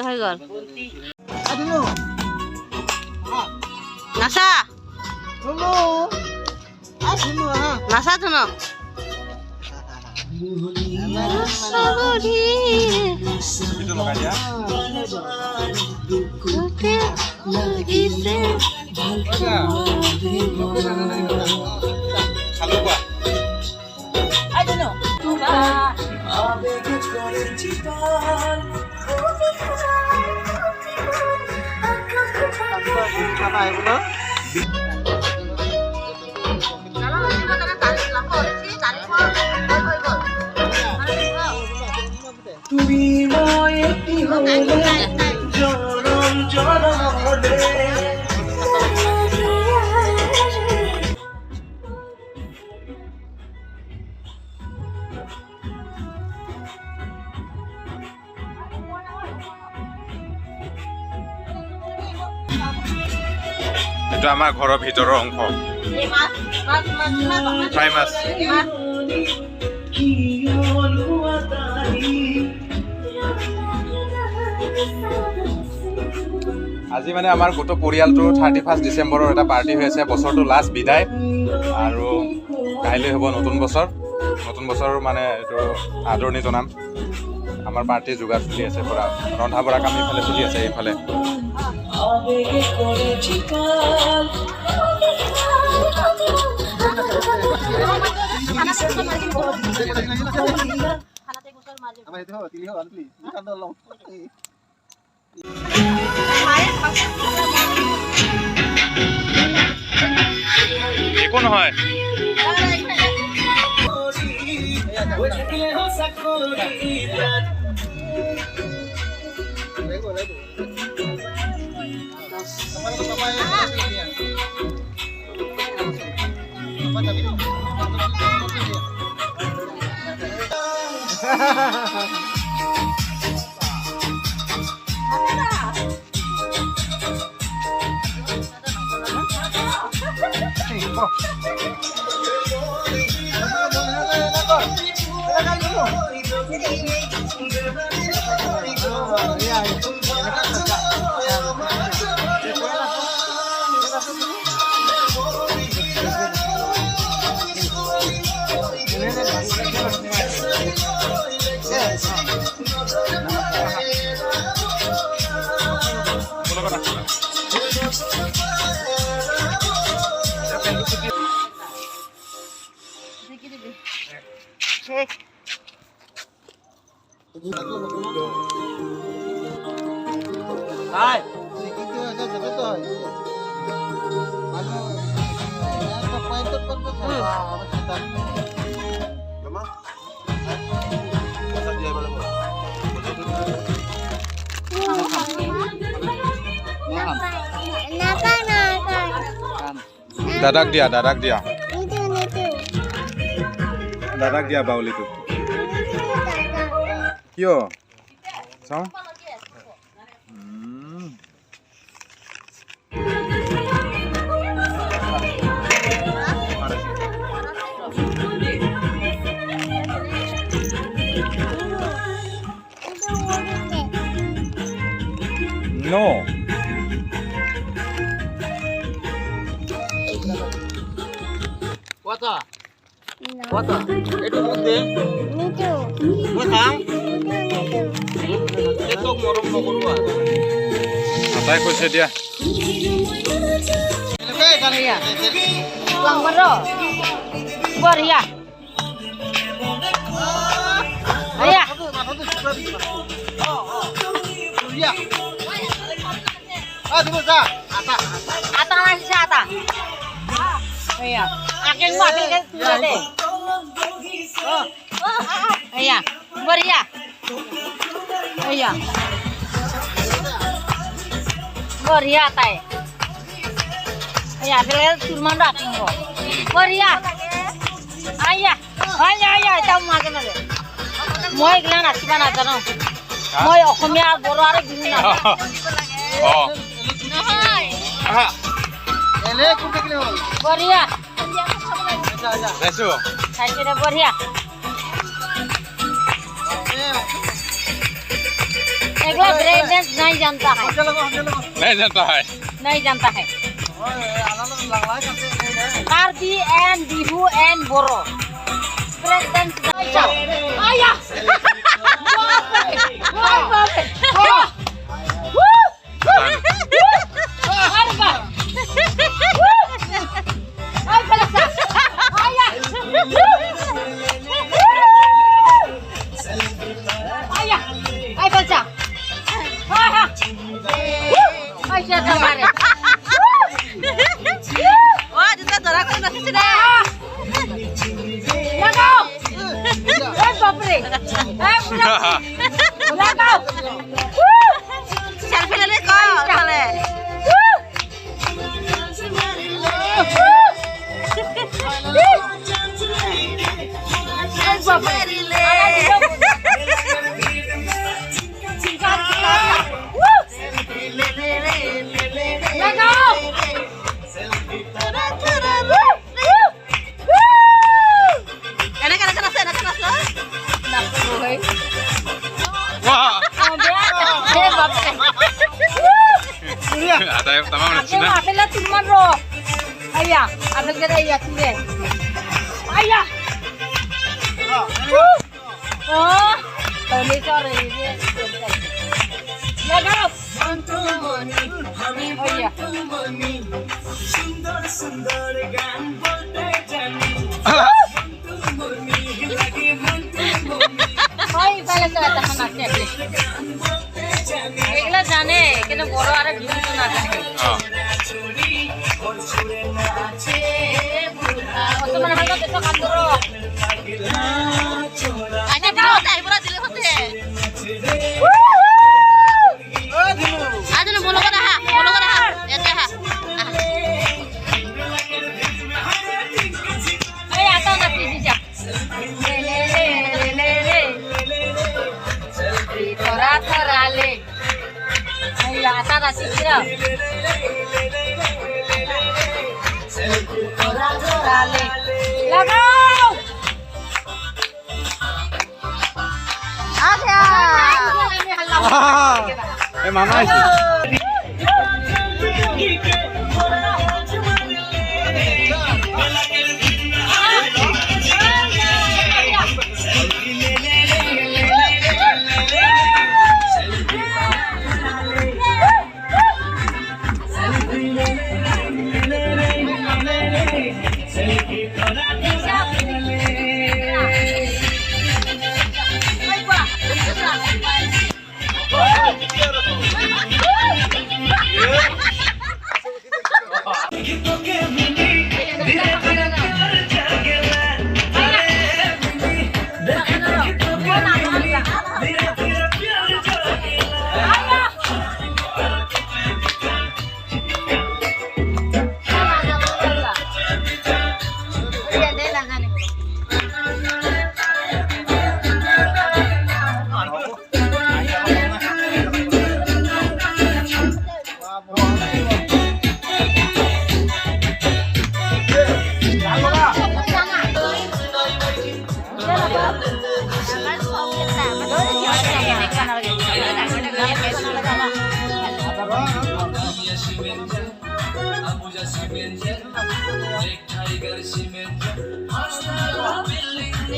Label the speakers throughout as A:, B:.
A: হৈ গ'ল নাচা নাচাতো ন
B: এইটো আমাৰ ঘৰৰ ভিতৰৰ অংশ ফ্ৰাই মাছ আজি মানে আমাৰ গোটেই পৰিয়ালটো 31 ডিচেম্বৰৰ এটা পাৰ্টি হৈ আছে বছৰটো লাষ্ট বিদায় আৰু কাইলৈ হ'ব নতুন বছৰ মানে এইটো আদৰণি জনাম আমাৰ পাৰ্টি যোগাৰ চলি আছে পুৰা ৰন্ধা বঢ়া কাম ইফালে চলি আছে এইফালে একো নহয়
C: Hai.
B: দাদাক দিয়া বাউলিটো কিয় চাওঁ No.
C: What? What? Itu mute.
A: Itu.
C: Matang. Itu morong mogorwa.
B: Atai কৈছে দিয়া
C: Oke, kalian.
A: Lang baro. Boria. Aya.
C: Iya. Ah, tunggu sa.
A: Ata masih sa ata. Aya. Akin mo akin kan sudah deh. Aya. Boria. Aya. Boria tay. Aya, sila turman dak mo. Boria. Aya. Aya, tahu makan aja. Moi gila nasi bana jano. Moi Okhomia boro are bihu na.
B: Oh.
A: Nahai.
C: Ele kunte kile hol.
A: Boria.
C: Aja.
B: Lesu.
A: Sai kira boria. Difference नहीं जानता है,
B: नहीं जानता है
A: नहीं जानता है। Karbi and Bihu and Boro difference आया
D: Wah, kita dorang kan masih sudah. Selfie lele kok, lele.
B: wah ada yang tamam
A: Apel apel lah cuma ro. Ayah, apel kita iya sini. Ayah. Oh, tadi sore ini. Ya kau. Oh iya. Hai, pala sa tahan natin. এগুলা জানে কিন্তু বড় আর কিছু না জানে কত মানে হালকা বেশ কাম করো
D: Ada di hotel, ibu di hotel. Ada lu bolo kada ha, ya teh ha.
A: এই আটা না পিজি যা লে লে লে তোরা তোরা লে এই আটা না শিখিরা তোরা তোরা লে লাগাও
D: Ada.
B: eh mama sih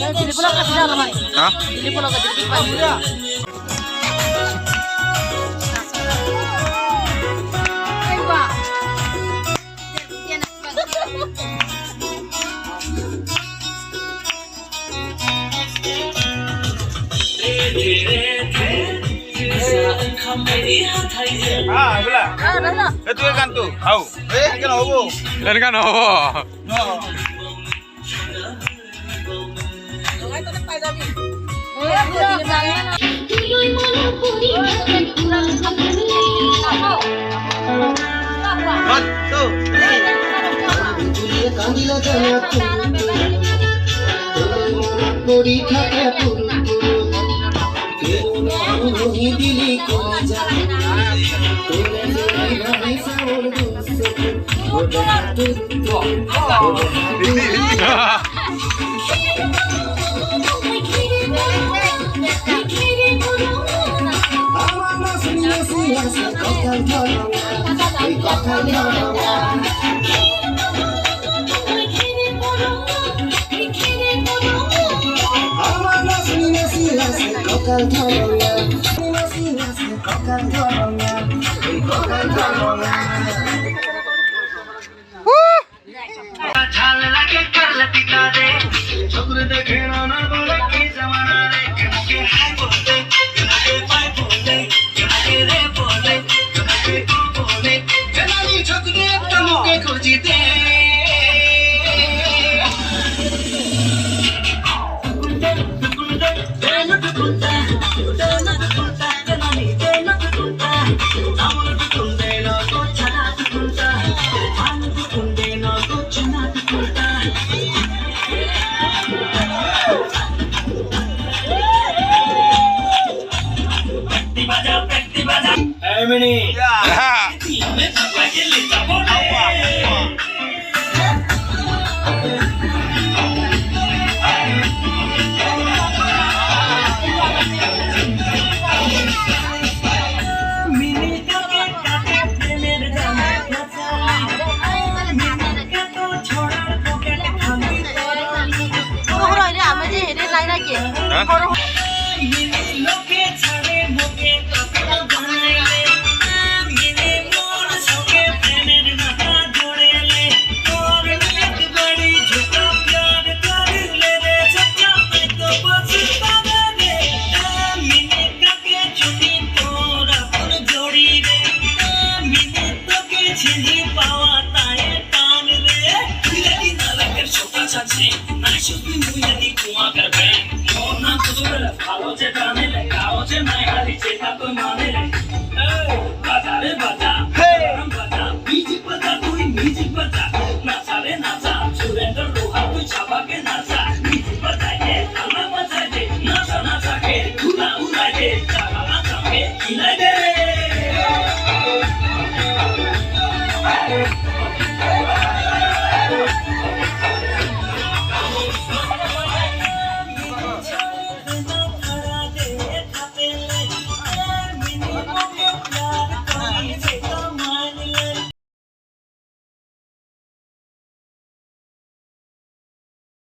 A: Jadi pulang kasih jalan mana?
B: Hah?
A: Jadi pulang kasih di mana? Ayo,
C: itu kan tuh. Tahu. Kan obo.
B: ini kan oh
D: আমি যে হেরে নাই নাকি
E: United!